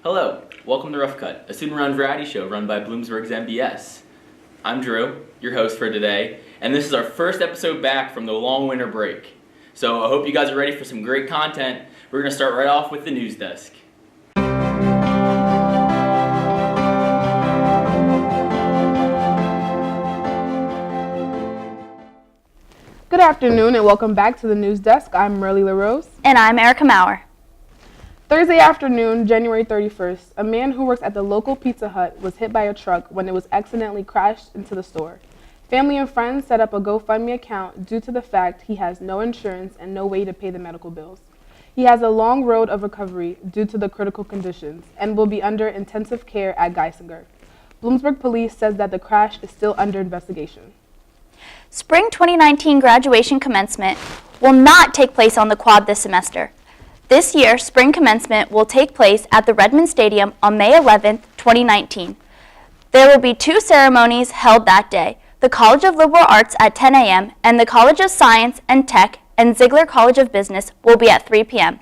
Hello, welcome to Roughcut, a student-run variety show run by Bloomsburg's NBS. I'm Drew, your host for today, and this is our first episode back from the long winter break. So I hope you guys are ready for some great content. We're going to start right off with the news desk. Good afternoon and welcome back to the news desk. I'm Merle LaRose. And I'm Erica Maurer. Thursday afternoon, January 31st, a man who works at the local Pizza Hut was hit by a truck when it was accidentally crashed into the store. Family and friends set up a GoFundMe account due to the fact he has no insurance and no way to pay the medical bills. He has a long road of recovery due to the critical conditions and will be under intensive care at Geisinger. Bloomsburg Police says that the crash is still under investigation. Spring 2019 graduation commencement will not take place on the quad this semester. This year, spring commencement will take place at the Redmond Stadium on May 11th, 2019. There will be two ceremonies held that day, the College of Liberal Arts at 10 a.m. and the College of Science and Tech and Ziegler College of Business will be at 3 p.m.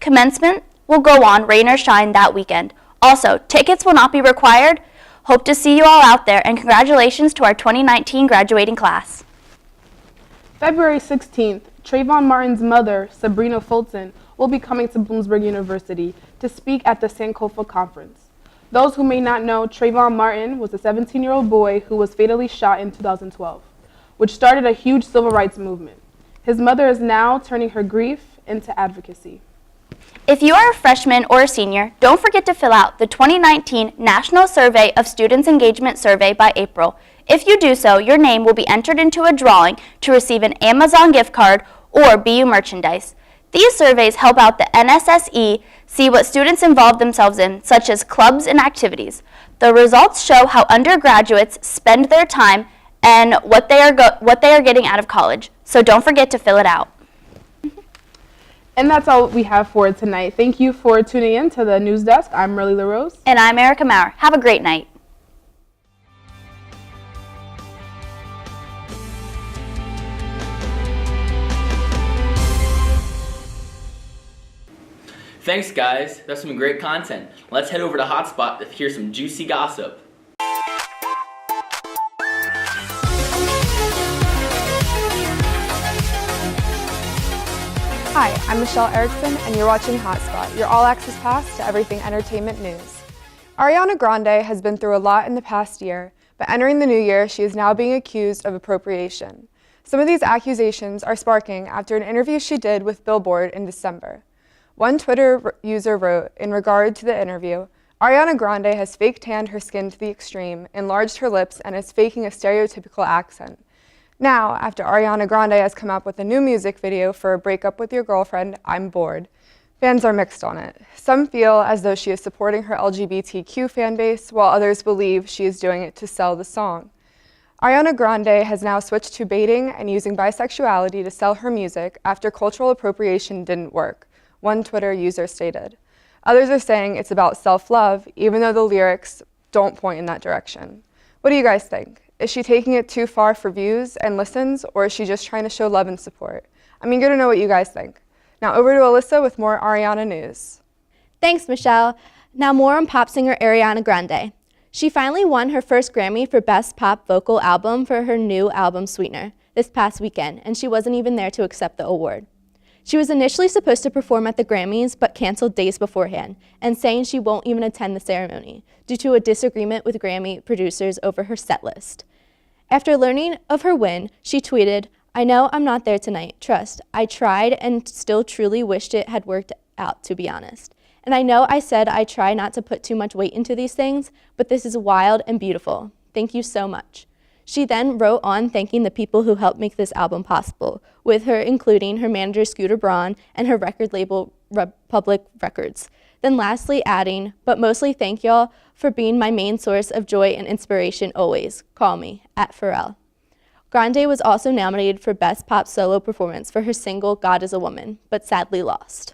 Commencement will go on rain or shine that weekend. Also, tickets will not be required. Hope to see you all out there, and congratulations to our 2019 graduating class. February 16th, Trayvon Martin's mother, Sabrina Fulton, will be coming to Bloomsburg University to speak at the Sankofa Conference. Those who may not know, Trayvon Martin was a 17-year-old boy who was fatally shot in 2012, which started a huge civil rights movement. His mother is now turning her grief into advocacy. If you are a freshman or a senior, don't forget to fill out the 2019 National Survey of Students Engagement Survey by April. If you do so, your name will be entered into a drawing to receive an Amazon gift card or BU merchandise. These surveys help out the NSSE see what students involve themselves in, such as clubs and activities. The results show how undergraduates spend their time and what they are getting out of college. So don't forget to fill it out. And that's all we have for tonight. Thank you for tuning in to the news desk. I'm Merle LaRose. And I'm Erica Maurer. Have a great night. Thanks guys, that's some great content. Let's head over to Hotspot to hear some juicy gossip. Hi, I'm Michelle Erickson, and you're watching Hotspot, your all-access pass to everything entertainment news. Ariana Grande has been through a lot in the past year, but entering the new year, she is now being accused of appropriation. Some of these accusations are sparking after an interview she did with Billboard in December. One Twitter user wrote, in regard to the interview, Ariana Grande has fake tanned her skin to the extreme, enlarged her lips, and is faking a stereotypical accent. Now, after Ariana Grande has come up with a new music video for Break Up With Your Girlfriend, I'm Bored, fans are mixed on it. Some feel as though she is supporting her LGBTQ fan base, while others believe she is doing it to sell the song. Ariana Grande has now switched to baiting and using bisexuality to sell her music after cultural appropriation didn't work, one Twitter user stated. Others are saying it's about self-love, even though the lyrics don't point in that direction. What do you guys think? Is she taking it too far for views and listens, or is she just trying to show love and support? I'm eager to know what you guys think. Now over to Alyssa with more Ariana news. Thanks, Michelle. Now more on pop singer Ariana Grande. She finally won her first Grammy for Best Pop Vocal Album for her new album Sweetener this past weekend, and she wasn't even there to accept the award. She was initially supposed to perform at the Grammys, but canceled days beforehand, and saying she won't even attend the ceremony due to a disagreement with Grammy producers over her set list. After learning of her win, she tweeted, "I know I'm not there tonight, trust. I tried and still truly wished it had worked out, to be honest. And I know I said I try not to put too much weight into these things, but this is wild and beautiful. Thank you so much." She then wrote on thanking the people who helped make this album possible, with her including her manager Scooter Braun and her record label Republic Records. Then lastly adding, "But mostly thank y'all for being my main source of joy and inspiration always. Call me, @Pharrell." Grande was also nominated for Best Pop Solo Performance for her single God Is a Woman, but sadly lost.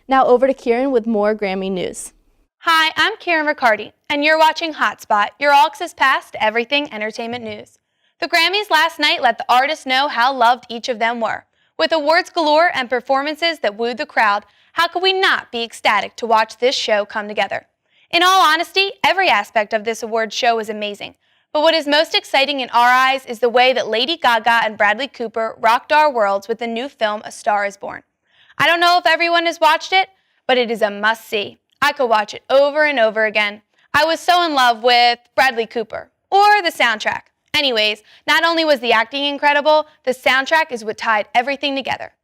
Now over to Kieran with more Grammy news. Hi, I'm Kieran Riccardi, and you're watching Hotspot, your all-access pass to everything entertainment news. The Grammys last night let the artists know how loved each of them were. With awards galore and performances that wooed the crowd, how could we not be ecstatic to watch this show come together? In all honesty, every aspect of this award show was amazing. But what is most exciting in our eyes is the way that Lady Gaga and Bradley Cooper rocked our worlds with the new film A Star is Born. I don't know if everyone has watched it, but it is a must-see. I could watch it over and over again. I was so in love with Bradley Cooper, or the soundtrack. Anyways, not only was the acting incredible, the soundtrack is what tied everything together.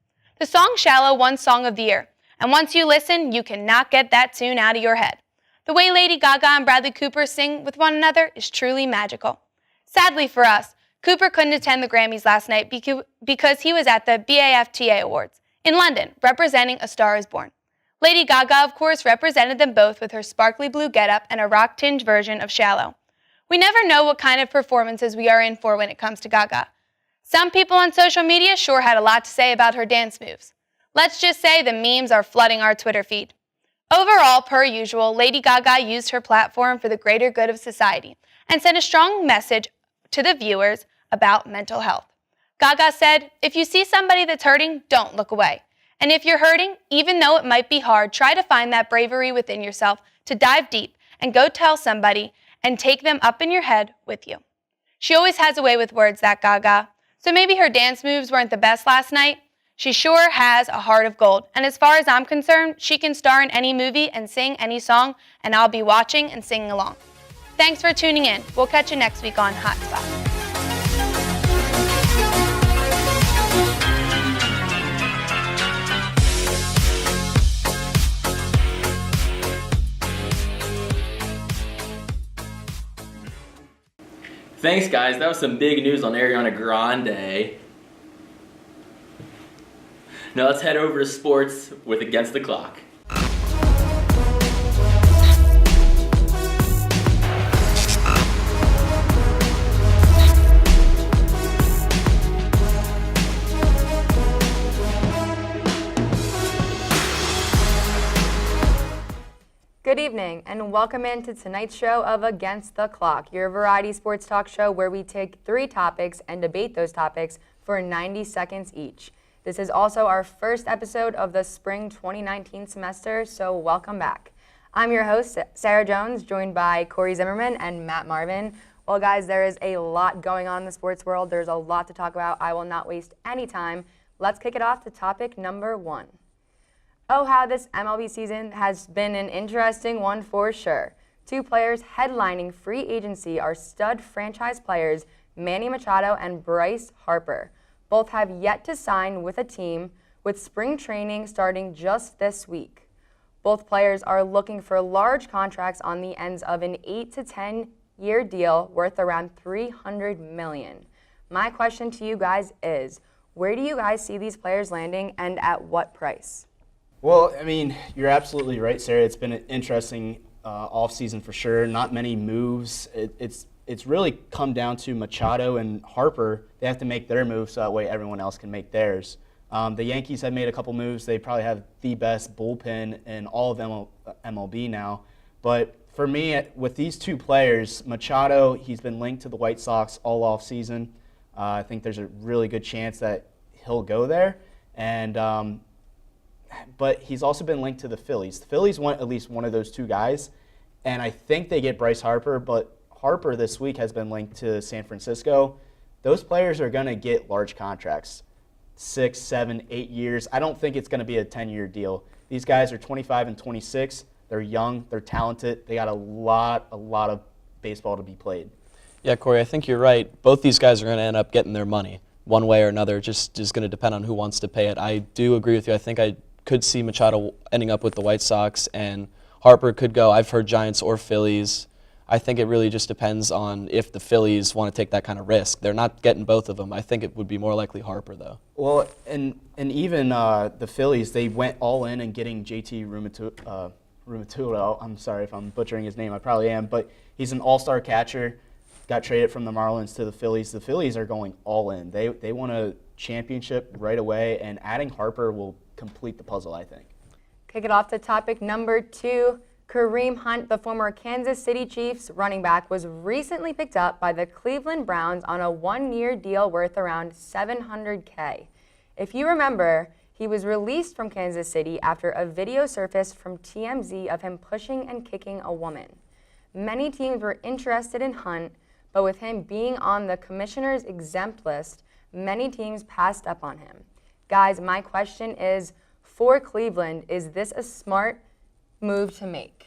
The song Shallow won Song of the Year, and once you listen, you cannot get that tune out of your head. The way Lady Gaga and Bradley Cooper sing with one another is truly magical. Sadly for us, Cooper couldn't attend the Grammys last night because he was at the BAFTA Awards in London, representing A Star is Born. Lady Gaga, of course, represented them both with her sparkly blue getup and a rock-tinged version of Shallow. We never know what kind of performances we are in for when it comes to Gaga. Some people on social media sure had a lot to say about her dance moves. Let's just say the memes are flooding our Twitter feed. Overall, per usual, Lady Gaga used her platform for the greater good of society and sent a strong message to the viewers about mental health. Gaga said, "If you see somebody that's hurting, don't look away. And if you're hurting, even though it might be hard, try to find that bravery within yourself to dive deep and go tell somebody and take them up in your head with you." She always has a way with words, that Gaga. So maybe her dance moves weren't the best last night. She sure has a heart of gold, and as far as I'm concerned, she can star in any movie and sing any song, and I'll be watching and singing along. Thanks for tuning in. We'll catch you next week on Hotspot. Thanks, guys. That was some big news on Ariana Grande. Now let's head over to sports with Against the Clock. Good evening and welcome into tonight's show of Against the Clock, your variety sports talk show where we take 3 topics and debate those topics for 90 seconds each. This is also our first episode of the spring 2019 semester, so welcome back. I'm your host, Sarah Jones, joined by Corey Zimmerman and Matt Marvin. Well, guys, there is a lot going on in the sports world. There's a lot to talk about. I will not waste any time. Let's kick it off to topic number 1. Oh, how this MLB season has been an interesting one for sure. 2 players headlining free agency are stud franchise players Manny Machado and Bryce Harper. Both have yet to sign with a team, with spring training starting just this week. Both players are looking for large contracts on the ends of an 8 to 10 year deal worth around $300 million. My question to you guys is, where do you guys see these players landing and at what price? Well, I mean, you're absolutely right, Sarah. It's been an interesting offseason for sure. Not many moves. It's really come down to Machado and Harper. They have to make their moves so that way everyone else can make theirs. The Yankees have made a couple moves. They probably have the best bullpen in all of MLB now. But for me, with these 2 players, Machado, he's been linked to the White Sox all offseason. I think there's a really good chance that he'll go there. And but he's also been linked to the Phillies. The Phillies want at least one of those 2 guys, and I think they get Bryce Harper, but Harper this week has been linked to San Francisco. Those players are going to get large contracts, 6, 7, 8 years. I don't think it's going to be a 10-year deal. These guys are 25 and 26. They're young. They're talented. They got a lot of baseball to be played. Yeah, Corey, I think you're right. Both these guys are going to end up getting their money one way or another. Just going to depend on who wants to pay it. I do agree with you. I think I could see Machado ending up with the White Sox, and Harper could go. I've heard Giants or Phillies. I think it really just depends on if the Phillies want to take that kind of risk. They're not getting both of them. I think it would be more likely Harper, though. Well, and even the Phillies, they went all in getting JT Realmuto. I'm sorry if I'm butchering his name. I probably am, but he's an all-star catcher. Got traded from the Marlins to the Phillies. The Phillies are going all in. They want a championship right away, and adding Harper will complete the puzzle, I think. Kick it off to topic number 2. Kareem Hunt, the former Kansas City Chiefs running back, was recently picked up by the Cleveland Browns on a 1-year deal worth around $700K. If you remember, He was released from Kansas City after a video surfaced from TMZ of him pushing and kicking a woman. Many teams were interested in Hunt, but with him being on the commissioner's exempt list, many teams passed up on him. Guys, my question is, for Cleveland, is this a smart move to make?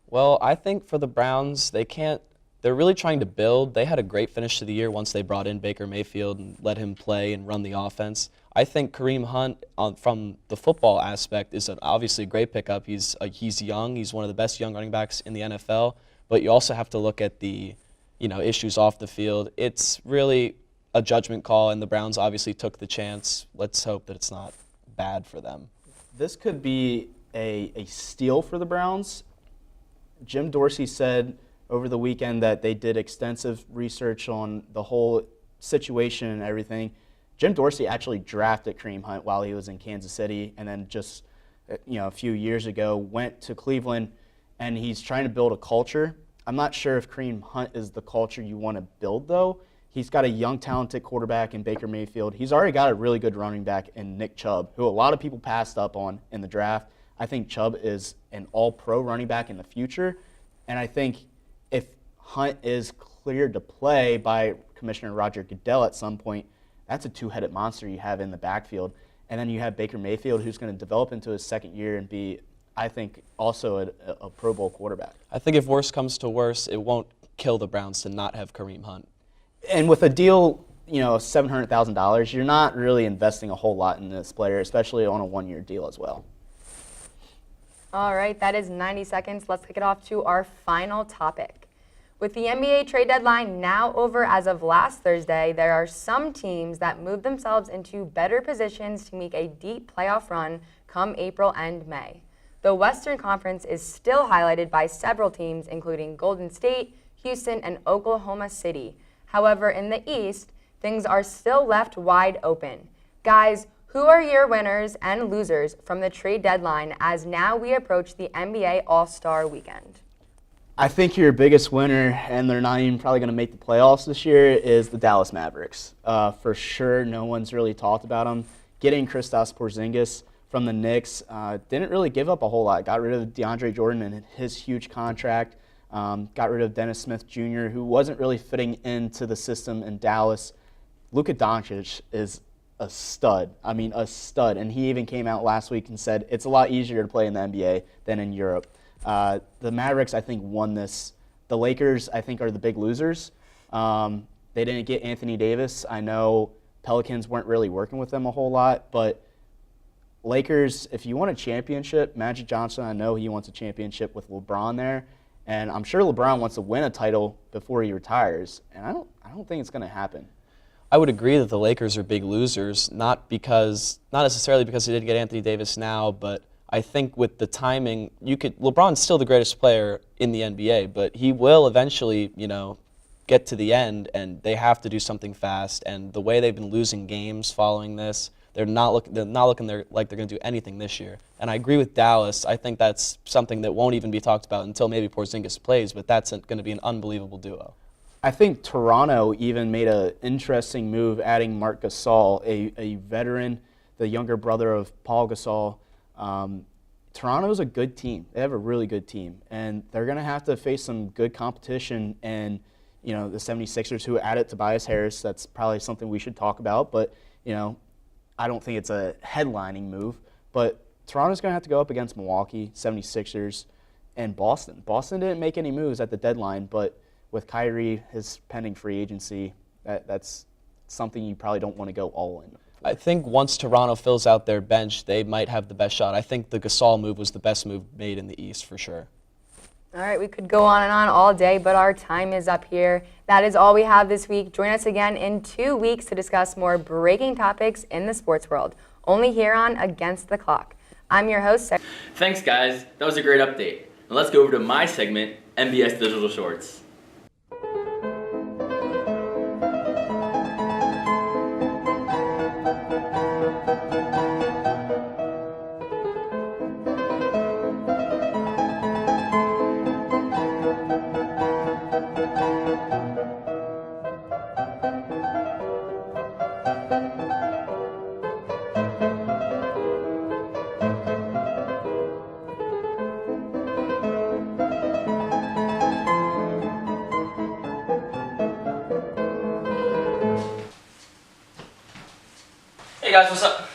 Well, I think for the Browns, they're really trying to build. They had a great finish to the year once they brought in Baker Mayfield and let him play and run the offense. I think Kareem Hunt, from the football aspect, is obviously a great pickup. He's young. He's one of the best young running backs in the NFL. But you also have to look at the issues off the field. It's really a judgment call, and the Browns obviously took the chance. Let's hope that it's not bad for them. This could be a steal for the Browns. Jim Dorsey said over the weekend that they did extensive research on the whole situation and everything. Jim Dorsey actually drafted Kareem Hunt while he was in Kansas City, and then just a few years ago went to Cleveland, and he's trying to build a culture. I'm not sure if Kareem Hunt is the culture you want to build, though. He's got a young, talented quarterback in Baker Mayfield. He's already got a really good running back in Nick Chubb, who a lot of people passed up on in the draft. I think Chubb is an all-pro running back in the future, and I think if Hunt is cleared to play by Commissioner Roger Goodell at some point, that's a two-headed monster you have in the backfield. And then you have Baker Mayfield, who's going to develop into his second year and be, I think, also a Pro Bowl quarterback. I think if worse comes to worse, it won't kill the Browns to not have Kareem Hunt. And with a deal, $700,000, you're not really investing a whole lot in this player, especially on a one-year deal as well. All right, that is 90 seconds. Let's kick it off to our final topic. With the NBA trade deadline now over as of last Thursday, there are some teams that move themselves into better positions to make a deep playoff run come April and May. The Western Conference is still highlighted by several teams, including Golden State, Houston, and Oklahoma City. However, in the East, things are still left wide open. Guys, who are your winners and losers from the trade deadline as now we approach the NBA All-Star Weekend? I think your biggest winner, and they're not even probably going to make the playoffs this year, is the Dallas Mavericks. For sure, no one's really talked about them. Getting Kristaps Porzingis from the Knicks didn't really give up a whole lot. Got rid of DeAndre Jordan and his huge contract. Got rid of Dennis Smith Jr., who wasn't really fitting into the system in Dallas. Luka Doncic is a stud. I mean, a stud. And he even came out last week and said it's a lot easier to play in the NBA than in Europe. The Mavericks, I think, won this. The Lakers, I think, are the big losers. They didn't get Anthony Davis. I know Pelicans weren't really working with them a whole lot, but Lakers, if you want a championship, Magic Johnson, I know he wants a championship with LeBron there, and I'm sure LeBron wants to win a title before he retires, and I don't think it's going to happen. I would agree that the Lakers are big losers, not necessarily because they did get Anthony Davis now, but I think with the timing, LeBron's still the greatest player in the NBA, but he will eventually, get to the end, and they have to do something fast. And the way they've been losing games following this, they're not looking like they're going to do anything this year. And I agree with Dallas. I think that's something that won't even be talked about until maybe Porzingis plays, but that's going to be an unbelievable duo. I think Toronto even made an interesting move adding Marc Gasol, a veteran, the younger brother of Paul Gasol. Toronto's a good team. They have a really good team, and they're going to have to face some good competition. And the 76ers, who added Tobias Harris, that's probably something we should talk about. But I don't think it's a headlining move. But Toronto's going to have to go up against Milwaukee, 76ers, and Boston. Boston didn't make any moves at the deadline, but with Kyrie, his pending free agency, that's something you probably don't want to go all in. I think once Toronto fills out their bench, they might have the best shot. I think the Gasol move was the best move made in the East for sure. All right, we could go on and on all day, but our time is up here. That is all we have this week. Join us again in 2 weeks to discuss more breaking topics in the sports world, only here on Against the Clock. I'm your host, Sarah. Thanks, guys. That was a great update. Now let's go over to my segment, NBS Digital Shorts. Hey guys, what's up?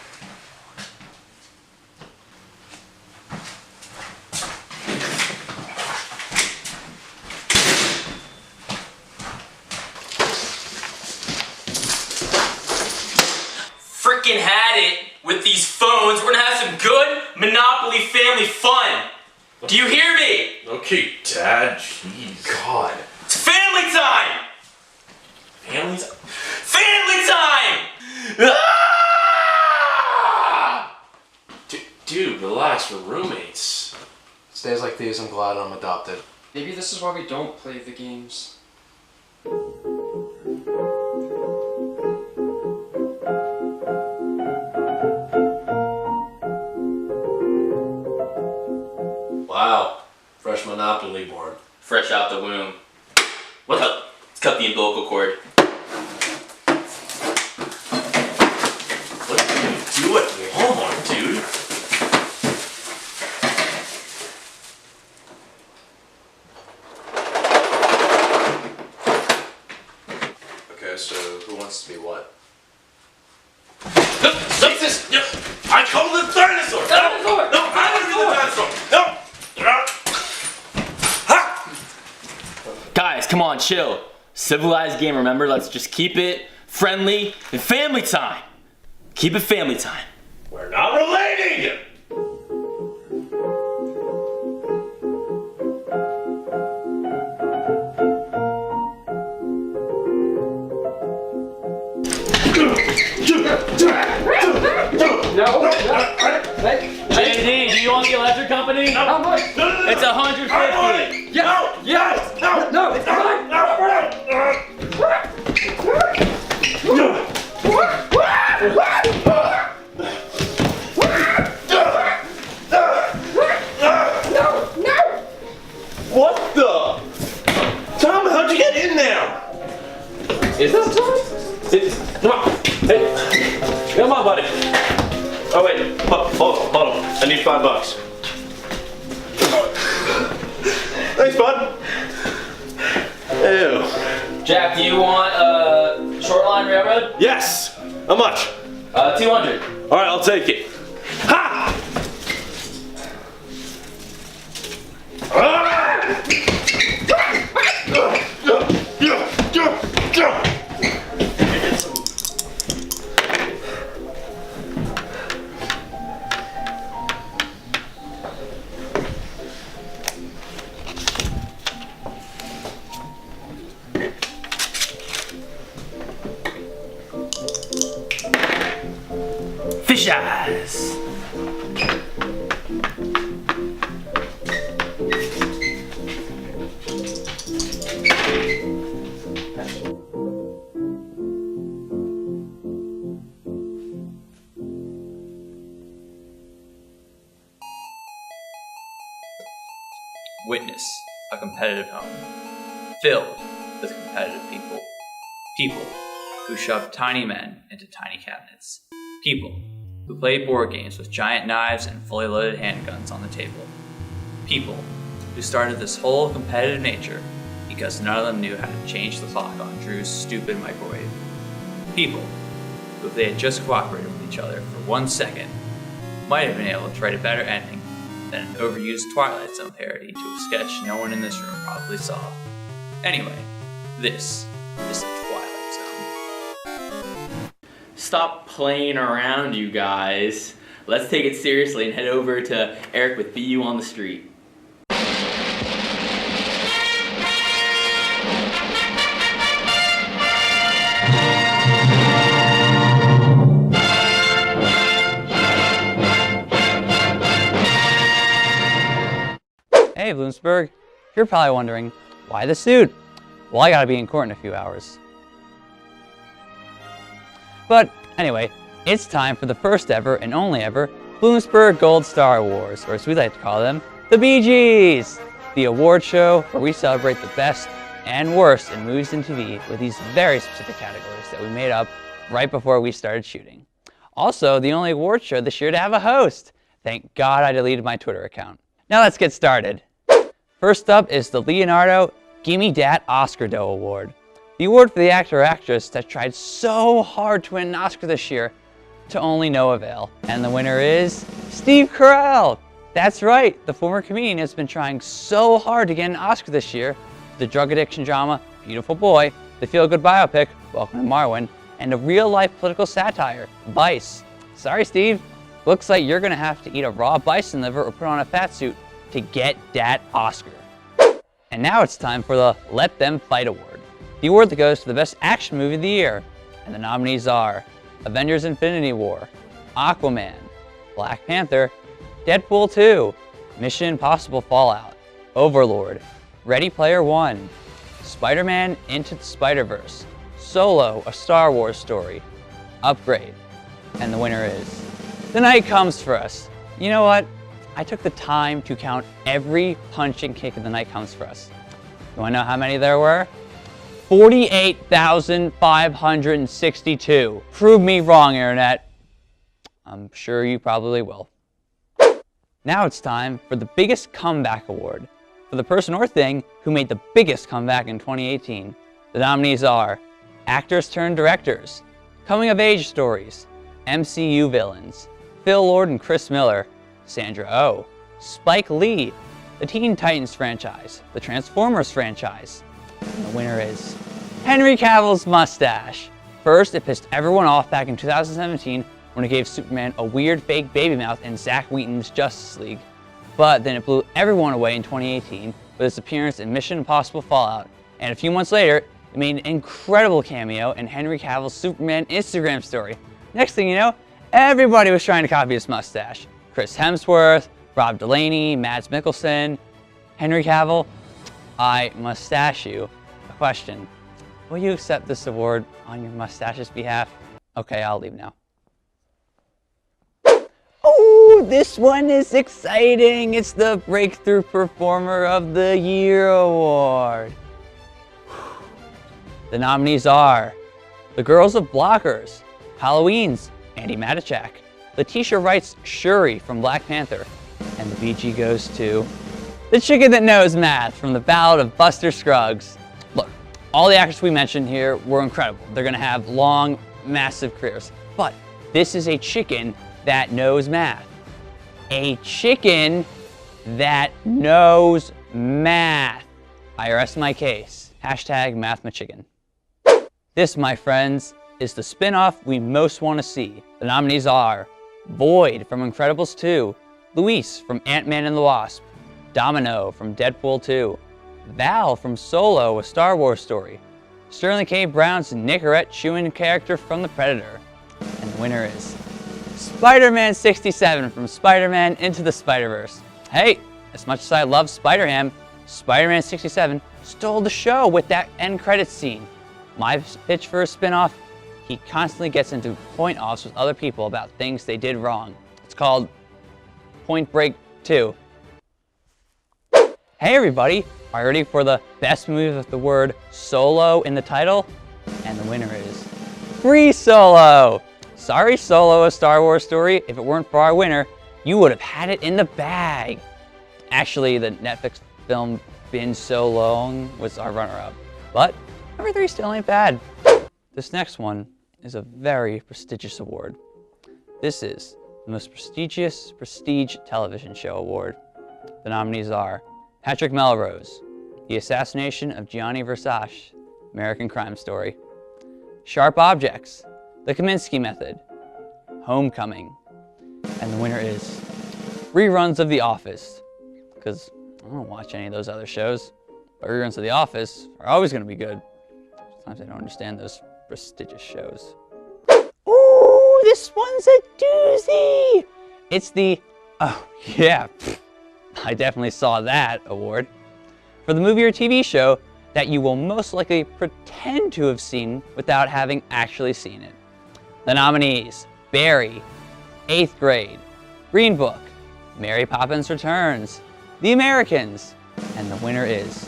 Freaking had it with these phones. We're gonna have some good Monopoly family fun. Do you hear me? Okay, Dad. Jeez. God. It's family time! Family time? Family time! Ah! Dude, relax. We're roommates. It's days like these I'm glad I'm adopted. Maybe this is why we don't play the games. Wow. Fresh Monopoly board. Fresh out the womb. Let's cut the umbilical cord. What do you do at Walmart, dude? Okay, so who wants to be what? Jesus! I call the dinosaur! Dinosaur! No, I want to be the dinosaur! No! Ha! Guys, come on, chill. Civilized game, remember? Let's just keep it friendly and family time. Keep it family time. We're not related! JD, do you want the electric company? How much? It's $150. Yes! No! It's fine! What the? Tom, how'd you get in there? Is that Tom? Come on. Hey. Come on, buddy. Oh, wait. Hold on. I need $5. Thanks, bud. Ew. Jack, do you want short line railroad? Yes. How much? 200. All right, I'll take it. Ha! Fish eyes. Witness a competitive home, filled with competitive people. People who shove tiny men into tiny cabinets. People who play board games with giant knives and fully loaded handguns on the table. People who started this whole competitive nature because none of them knew how to change the clock on Drew's stupid microwave. People who, if they had just cooperated with each other for 1 second, might have been able to write a better ending than an overused Twilight Zone parody to a sketch no one in this room probably saw. Anyway, this is the Twilight Zone. Stop playing around, you guys. Let's take it seriously and head over to Eric with BU on the Street. Hey Bloomsburg, you're probably wondering, why the suit? Well, I gotta be in court in a few hours. But anyway, it's time for the first ever and only ever Bloomsburg Gold Star Awards, or as we like to call them, the BGs! The award show where we celebrate the best and worst in movies and TV with these very specific categories that we made up right before we started shooting. Also, the only award show this year to have a host. Thank God I deleted my Twitter account. Now let's get started. First up is the Leonardo Gimme Dat Oscar Doe Award. The award for the actor or actress that tried so hard to win an Oscar this year, to only no avail. And the winner is Steve Carell. That's right, the former comedian has been trying so hard to get an Oscar this year. The drug addiction drama, Beautiful Boy, the feel-good biopic, Welcome to Marwen, and a real-life political satire, Vice. Sorry, Steve. Looks like you're gonna have to eat a raw bison liver or put on a fat suit to get that Oscar. And now it's time for the Let Them Fight Award, the award that goes to the best action movie of the year. And the nominees are Avengers Infinity War, Aquaman, Black Panther, Deadpool 2, Mission Impossible Fallout, Overlord, Ready Player One, Spider-Man Into the Spider-Verse, Solo, A Star Wars Story, Upgrade. And the winner is The Night Comes for Us. You know what? I took the time to count every punch and kick in The Night Comes for Us. You wanna know how many there were? 48,562. Prove me wrong, Internet. I'm sure you probably will. Now it's time for the biggest comeback award for the person or thing who made the biggest comeback in 2018. The nominees are actors turned directors, coming of age stories, MCU villains, Phil Lord and Chris Miller, Sandra Oh, Spike Lee, the Teen Titans franchise, the Transformers franchise. And the winner is Henry Cavill's mustache. First, it pissed everyone off back in 2017 when it gave Superman a weird fake baby mouth in Zack Whedon's Justice League. But then it blew everyone away in 2018 with its appearance in Mission Impossible Fallout. And a few months later, it made an incredible cameo in Henry Cavill's Superman Instagram story. Next thing you know, everybody was trying to copy his mustache. Chris Hemsworth, Rob Delaney, Mads Mikkelsen, Henry Cavill, I mustache you. A question, will you accept this award on your mustache's behalf? Okay, I'll leave now. Oh, this one is exciting. It's the Breakthrough Performer of the Year award. The nominees are The Girls of Blockers, Halloween's Andy Matichak, Letitia Wright's Shuri from Black Panther, and the BG goes to the chicken that knows math from the Ballad of Buster Scruggs. Look, all the actors we mentioned here were incredible. They're gonna have long, massive careers. But this is a chicken that knows math. A chicken that knows math. I rest my case. Hashtag MathMaChicken. This, my friends, is the spin-off we most want to see. The nominees are Void from Incredibles 2, Luis from Ant-Man and the Wasp, Domino from Deadpool 2, Val from Solo, A Star Wars Story, Sterling K. Brown's Nicorette chewing character from The Predator, and the winner is Spider-Man 67 from Spider-Man Into the Spider-Verse. Hey, as much as I love Spider-Ham, Spider-Man 67 stole the show with that end credits scene. My pitch for a spin-off, he constantly gets into point-offs with other people about things they did wrong. It's called Point Break 2. Hey everybody, are you ready for the best movie with the word solo in the title? And the winner is Free Solo! Sorry, Solo, A Star Wars Story. If it weren't for our winner, you would have had it in the bag. Actually, the Netflix film Been So Long was our runner-up. But number 3 still ain't bad. This next one is a very prestigious award. This is the most prestigious Prestige Television Show award. The nominees are Patrick Melrose, The Assassination of Gianni Versace, American Crime Story, Sharp Objects, The Kaminsky Method, Homecoming, and the winner is reruns of The Office, because I don't watch any of those other shows, but reruns of The Office are always going to be good. Sometimes I don't understand those prestigious shows. Ooh, this one's a doozy! It's the, oh yeah, I definitely saw that award, for the movie or TV show that you will most likely pretend to have seen without having actually seen it. The nominees, Barry, 8th Grade, Green Book, Mary Poppins Returns, The Americans, and the winner is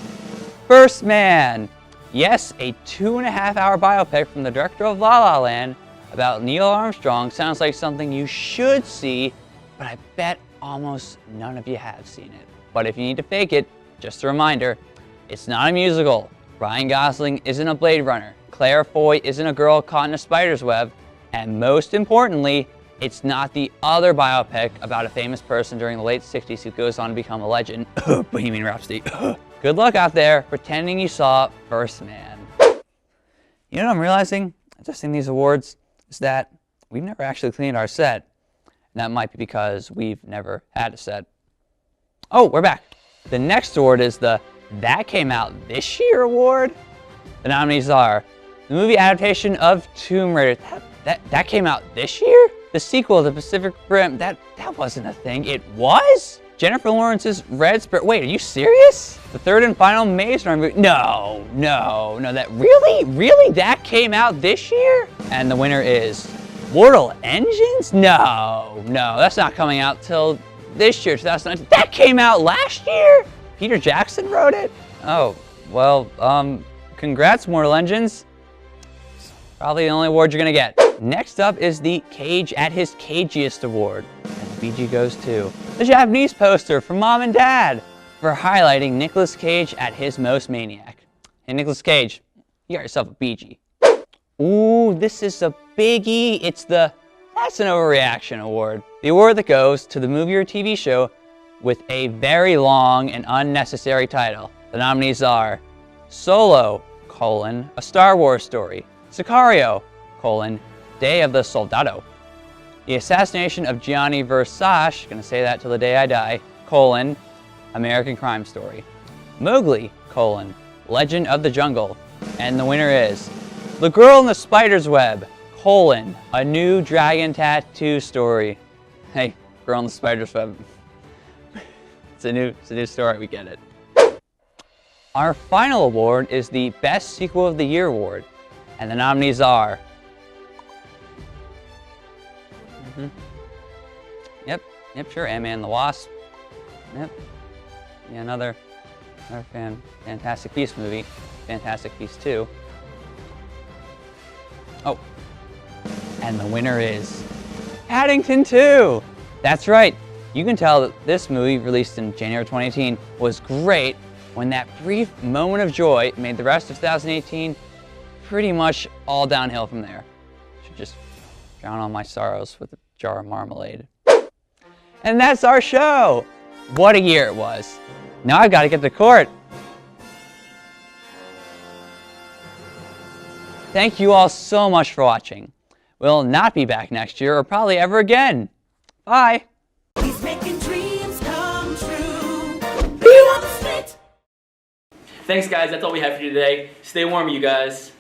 First Man. Yes, a 2.5-hour biopic from the director of La La Land about Neil Armstrong sounds like something you should see, but I bet almost none of you have seen it. But if you need to fake it, just a reminder, it's not a musical. Ryan Gosling isn't a Blade Runner. Claire Foy isn't a girl caught in a spider's web. And most importantly, it's not the other biopic about a famous person during the late 60s who goes on to become a legend, Bohemian Rhapsody. Good luck out there pretending you saw First Man. You know what I'm realizing, adjusting these awards, is that we've never actually cleaned our set. And that might be because we've never had a set. Oh, we're back. The next award is the That Came Out This Year award. The nominees are the movie adaptation of Tomb Raider. That came out this year? The sequel to Pacific Rim, that wasn't a thing. It was? Jennifer Lawrence's Red Spirit. Wait, are you serious? The third and final Maze Runner movie. No, that really? That came out this year? And the winner is Mortal Engines? No, that's not coming out till this year, 2019. That came out last year? Peter Jackson wrote it? Oh, well, congrats, Mortal Engines. Probably the only award you're gonna get. Next up is the Cage at his Cagiest award. And the BG goes to the Japanese poster from Mom and Dad for highlighting Nicolas Cage at his most maniac. Hey, Nicolas Cage, you got yourself a BG. Ooh, this is a biggie. It's the That's an Overreaction award. The award that goes to the movie or TV show with a very long and unnecessary title. The nominees are Solo, A Star Wars Story, Sicario, Day of the Soldado, The Assassination of Gianni Versace, gonna say that till the day I die, American Crime Story, Mowgli, Legend of the Jungle, and the winner is The Girl in the Spider's Web, A New Dragon Tattoo Story. Hey, Girl in the Spider's Web. It's a new story, we get it. Our final award is the Best Sequel of the Year award, and the nominees are Yep, sure, Ant-Man and the Wasp. Yep. Yeah, another Fantastic Beasts movie. Fantastic Beasts 2. Oh. And the winner is Paddington 2! That's right. You can tell that this movie, released in January 2018, was great when that brief moment of joy made the rest of 2018 pretty much all downhill from there. Should just drown all my sorrows with a jar of marmalade. And that's our show! What a year it was. Now I've got to get to court. Thank you all so much for watching. We'll not be back next year or probably ever again. Bye! He's making dreams come true. Thanks guys, that's all we have for you today. Stay warm, you guys.